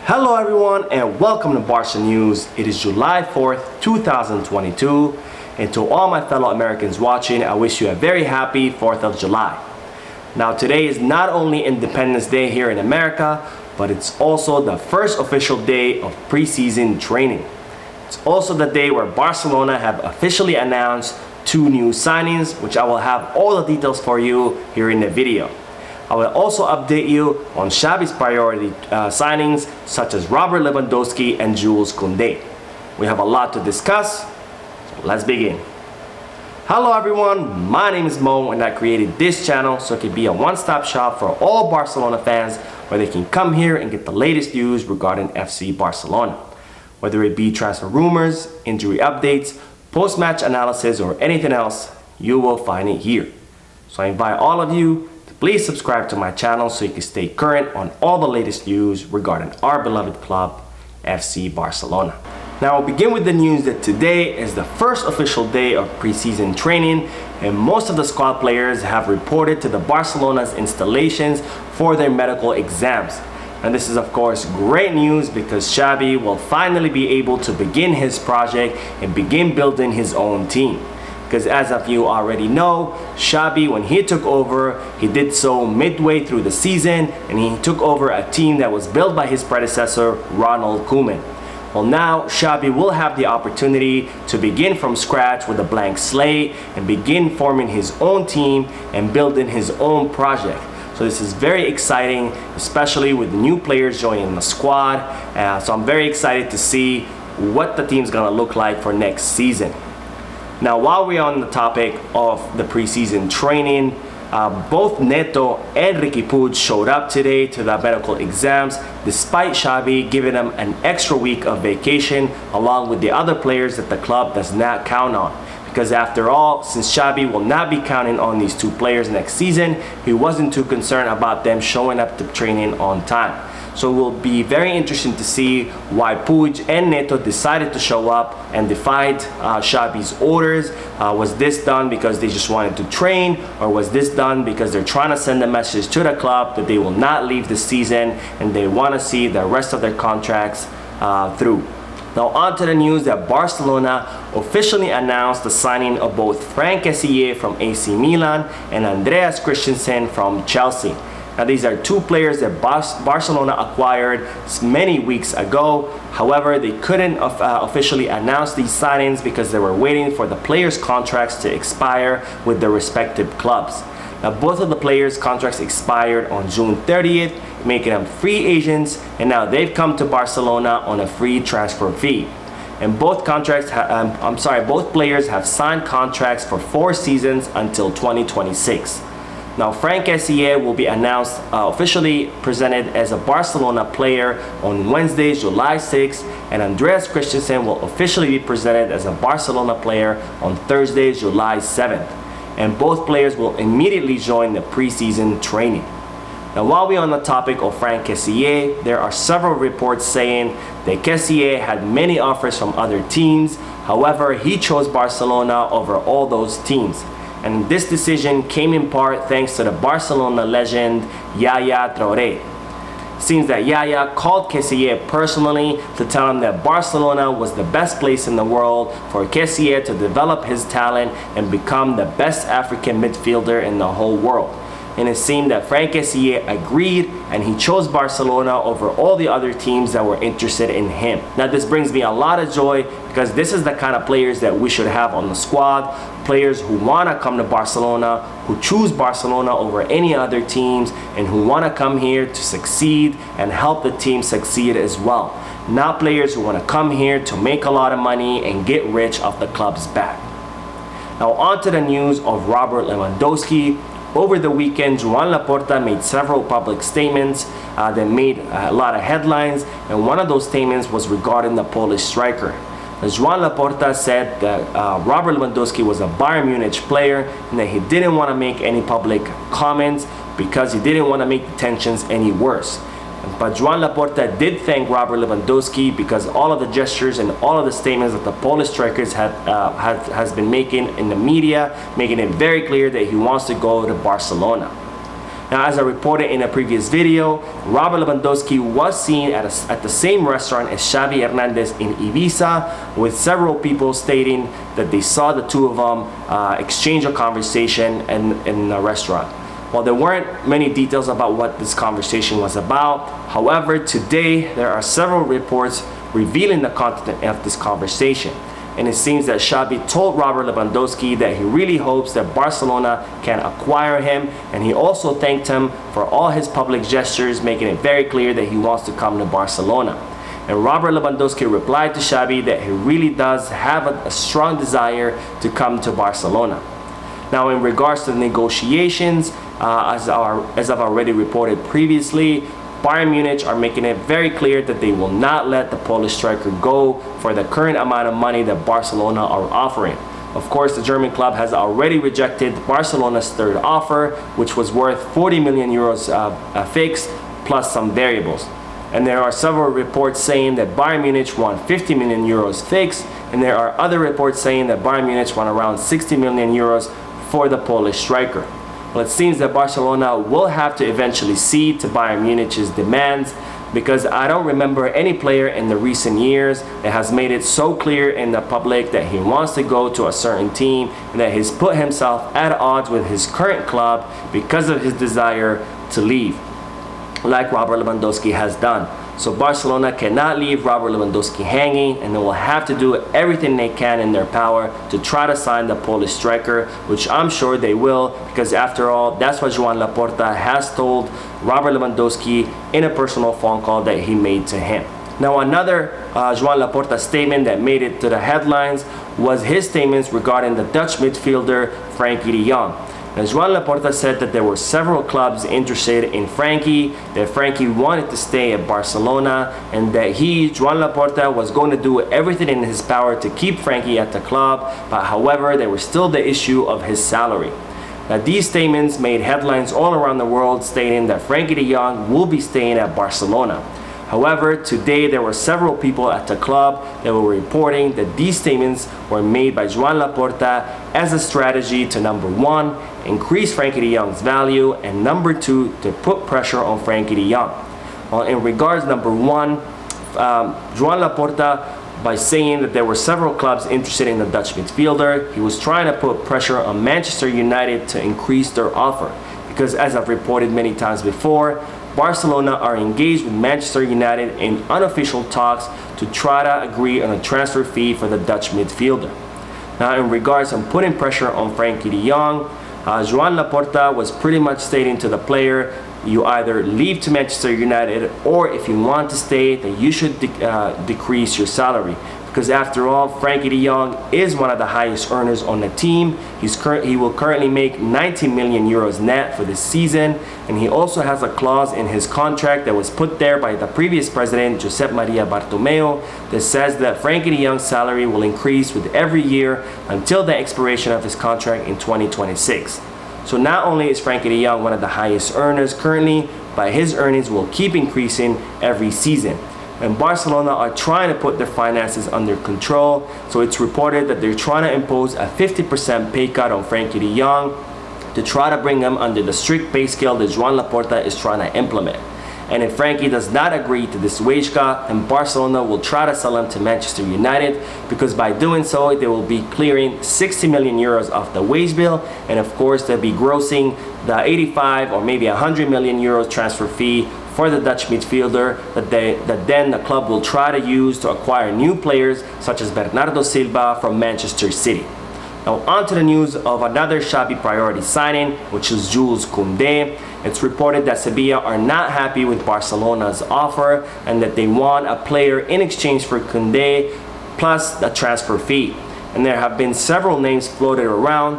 Hello everyone and welcome to Barca News. It is July 4th, 2022, and to all my fellow Americans watching, I wish you a very happy 4th of July. Now today is not only Independence Day here in America, but it's also the first official day of preseason training. It's also the day where Barcelona have officially announced two new signings, which I will have all the details for you here in the video. I will also update you on Xavi's priority signings such as Robert Lewandowski and Kounde. We have a lot to discuss, so let's begin. Hello everyone, my name is Mo and I created this channel so it can be a one-stop shop for all Barcelona fans where they can come here and get the latest news regarding FC Barcelona. Whether it be transfer rumors, injury updates, post-match analysis or anything else, you will find it here. So I invite all of you, please subscribe to my channel so you can stay current on all the latest news regarding our beloved club, FC Barcelona. Now I'll begin with the news that today is the first official day of preseason training and most of the squad players have reported to the Barcelona's installations for their medical exams. And this is of course great news because Xavi will finally be able to begin his project and begin building his own team. Because as of you already know, Xavi, when he took over, he did so midway through the season and he took over a team that was built by his predecessor, Ronald Koeman. Well, now Xavi will have the opportunity to begin from scratch with a blank slate and begin forming his own team and building his own project. So this is very exciting, especially with the new players joining the squad. So I'm very excited to see what the team's gonna look like for next season. Now, while we're on the topic of the preseason training, both Neto and Ricky Puig showed up today to the medical exams despite Xavi giving them an extra week of vacation along with the other players that the club does not count on. Because after all, since Xavi will not be counting on these two players next season, he wasn't too concerned about them showing up to training on time. So it will be very interesting to see why Puig and Neto decided to show up and defied Xavi's orders. Was this done because they just wanted to train, or was this done because they're trying to send a message to the club that they will not leave the season and they want to see the rest of their contracts through? Now on to the news that Barcelona officially announced the signing of both Frenkie from AC Milan and Andreas Christensen from Chelsea. Now these are two players that Barcelona acquired many weeks ago. However, they couldn't officially announce these signings because they were waiting for the players' contracts to expire with their respective clubs. Now both of the players' contracts expired on June 30th, making them free agents, and now they've come to Barcelona on a free transfer fee. And both players have signed contracts for 4 seasons until 2026. Now Frenkie will be announced officially presented as a Barcelona player on Wednesday, July 6th, and Andreas Christensen will officially be presented as a Barcelona player on Thursday, July 7th. And both players will immediately join the preseason training. Now while we're on the topic of Frenkie, there are several reports saying that Kessie had many offers from other teams. However, he chose Barcelona over all those teams. And this decision came in part thanks to the Barcelona legend Yaya Touré. Seems that Yaya called Kessie personally to tell him that Barcelona was the best place in the world for Kessie to develop his talent and become the best African midfielder in the whole world. And it seemed that Frenkie agreed and he chose Barcelona over all the other teams that were interested in him. Now this brings me a lot of joy because this is the kind of players that we should have on the squad. Players who want to come to Barcelona, who choose Barcelona over any other teams, and who want to come here to succeed and help the team succeed as well. Not players who want to come here to make a lot of money and get rich off the club's back. Now on to the news of Robert Lewandowski. Over the weekend, Joan Laporta made several public statements that made a lot of headlines, and one of those statements was regarding the Polish striker. Joan Laporta said that Robert Lewandowski was a Bayern Munich player and that he didn't want to make any public comments because he didn't want to make the tensions any worse. But Joan Laporta did thank Robert Lewandowski because all of the gestures and all of the statements that the Polish strikers has been making in the media, making it very clear that he wants to go to Barcelona. Now, as I reported in a previous video, Robert Lewandowski was seen at the same restaurant as Xavi Hernandez in Ibiza, with several people stating that they saw the two of them exchange a conversation in a restaurant. While there weren't many details about what this conversation was about, however, today there are several reports revealing the content of this conversation. And it seems that Xavi told Robert Lewandowski that he really hopes that Barcelona can acquire him, and he also thanked him for all his public gestures, making it very clear that he wants to come to Barcelona. And Robert Lewandowski replied to Xavi that he really does have a strong desire to come to Barcelona. Now, in regards to the negotiations, as I've already reported previously, Bayern Munich are making it very clear that they will not let the Polish striker go for the current amount of money that Barcelona are offering. Of course, the German club has already rejected Barcelona's third offer, which was worth 40 million euros fixed plus some variables. And there are several reports saying that Bayern Munich want 50 million euros fixed, and there are other reports saying that Bayern Munich want around 60 million euros for the Polish striker. Well, it seems that Barcelona will have to eventually cede to Bayern Munich's demands, because I don't remember any player in the recent years that has made it so clear in the public that he wants to go to a certain team and that he's put himself at odds with his current club because of his desire to leave, like Robert Lewandowski has done. So Barcelona cannot leave Robert Lewandowski hanging, and they will have to do everything they can in their power to try to sign the Polish striker, which I'm sure they will, because after all, that's what Joan Laporta has told Robert Lewandowski in a personal phone call that he made to him. Now, another Joan Laporta statement that made it to the headlines was his statements regarding the Dutch midfielder Frenkie De Jong. Now, Joan Laporta said that there were several clubs interested in Frenkie, that Frenkie wanted to stay at Barcelona, and that Joan Laporta, was going to do everything in his power to keep Frenkie at the club, but however, there was still the issue of his salary. Now, these statements made headlines all around the world stating that Frenkie De Jong will be staying at Barcelona. However, today there were several people at the club that were reporting that these statements were made by Joan Laporta as a strategy to, number one, increase Frenkie De Jong's value, and number two, to put pressure on Frenkie De Jong. Well, in regards number one, Joan Laporta, by saying that there were several clubs interested in the Dutch midfielder, he was trying to put pressure on Manchester United to increase their offer. Because as I've reported many times before, Barcelona are engaged with Manchester United in unofficial talks to try to agree on a transfer fee for the Dutch midfielder. Now, in regards to putting pressure on Frenkie De Jong, Joan Laporta was pretty much stating to the player, you either leave to Manchester United, or if you want to stay, then you should decrease your salary. Because after all, Frenkie De Jong is one of the highest earners on the team. He will currently make 90 million euros net for this season, and he also has a clause in his contract that was put there by the previous president, Josep Maria Bartomeu, that says that Frenkie De Jong's salary will increase with every year until the expiration of his contract in 2026. So not only is Frenkie De Jong one of the highest earners currently, but his earnings will keep increasing every season. And Barcelona are trying to put their finances under control, so it's reported that they're trying to impose a 50% pay cut on Frenkie De Jong to try to bring him under the strict pay scale that Joan Laporta is trying to implement. And if Frenkie does not agree to this wage cut, then Barcelona will try to sell him to Manchester United, because by doing so, they will be clearing 60 million euros off the wage bill, and of course they'll be grossing the 85 or maybe 100 million euros transfer fee for the Dutch midfielder that then the club will try to use to acquire new players such as Bernardo Silva from Manchester City. Now, on to the news of another Xavi priority signing, which is Jules Kounde. It's reported that Sevilla are not happy with Barcelona's offer and that they want a player in exchange for Kounde plus the transfer fee. And there have been several names floated around,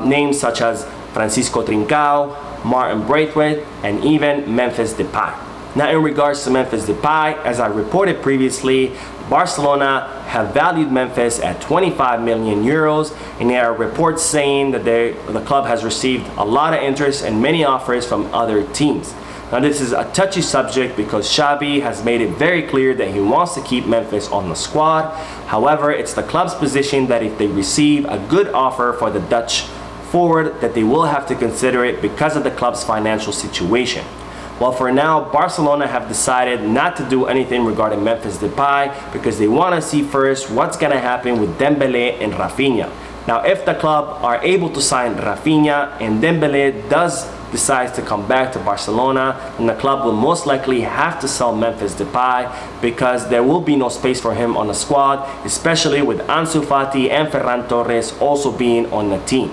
names such as Francisco Trincao, Martin Braithwaite, and even Memphis Depay. Now, in regards to Memphis Depay, as I reported previously, Barcelona have valued Memphis at 25 million euros, and there are reports saying that the club has received a lot of interest and many offers from other teams. Now, this is a touchy subject because Xavi has made it very clear that he wants to keep Memphis on the squad. However, it's the club's position that if they receive a good offer for the Dutch forward that they will have to consider it because of the club's financial situation. Well, for now, Barcelona have decided not to do anything regarding Memphis Depay because they want to see first what's going to happen with Dembélé and Rafinha. Now, if the club are able to sign Rafinha and Dembélé does decide to come back to Barcelona, then the club will most likely have to sell Memphis Depay because there will be no space for him on the squad, especially with Ansu Fati and Ferran Torres also being on the team.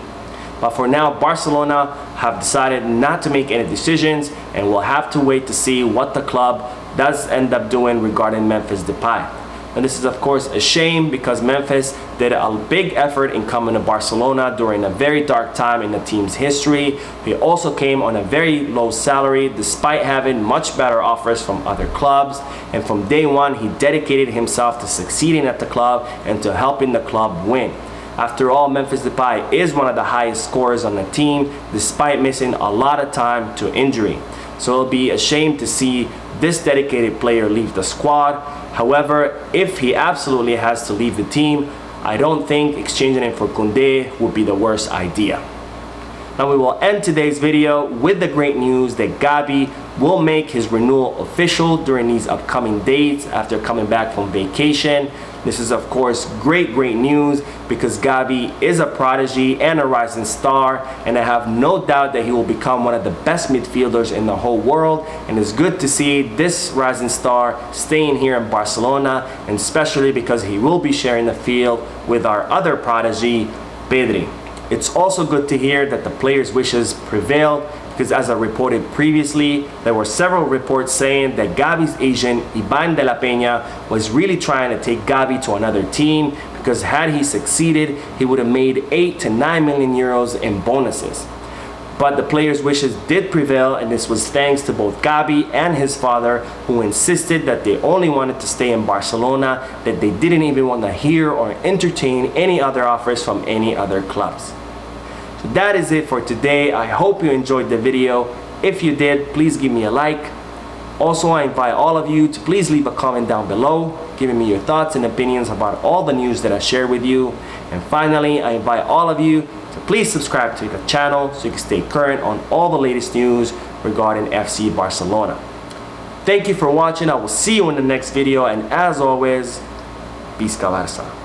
But for now, Barcelona have decided not to make any decisions, and we'll have to wait to see what the club does end up doing regarding Memphis Depay. And this is of course a shame because Memphis did a big effort in coming to Barcelona during a very dark time in the team's history. He also came on a very low salary despite having much better offers from other clubs. And from day one, he dedicated himself to succeeding at the club and to helping the club win. After all, Memphis Depay is one of the highest scorers on the team despite missing a lot of time to injury. So it'll be a shame to see this dedicated player leave the squad. However, if he absolutely has to leave the team, I don't think exchanging him for Kounde would be the worst idea. Now we will end today's video with the great news that Gavi will make his renewal official during these upcoming dates after coming back from vacation. This is of course great news because Gavi is a prodigy and a rising star, and I have no doubt that he will become one of the best midfielders in the whole world, and it's good to see this rising star staying here in Barcelona, and especially because he will be sharing the field with our other prodigy, Pedri. It's also good to hear that the players' wishes prevailed because, as I reported previously, there were several reports saying that Gavi's agent, Iban de la Peña, was really trying to take Gavi to another team because had he succeeded, he would have made 8 to 9 million euros in bonuses. But the players' wishes did prevail, and this was thanks to both Gavi and his father, who insisted that they only wanted to stay in Barcelona, that they didn't even want to hear or entertain any other offers from any other clubs. So that is it for today. I hope you enjoyed the video. If you did, please give me a like. Also, I invite all of you to please leave a comment down below, giving me your thoughts and opinions about all the news that I share with you. And finally, I invite all of you to please subscribe to the channel so you can stay current on all the latest news regarding FC Barcelona. Thank you for watching. I will see you in the next video, and as always, Visca Barça.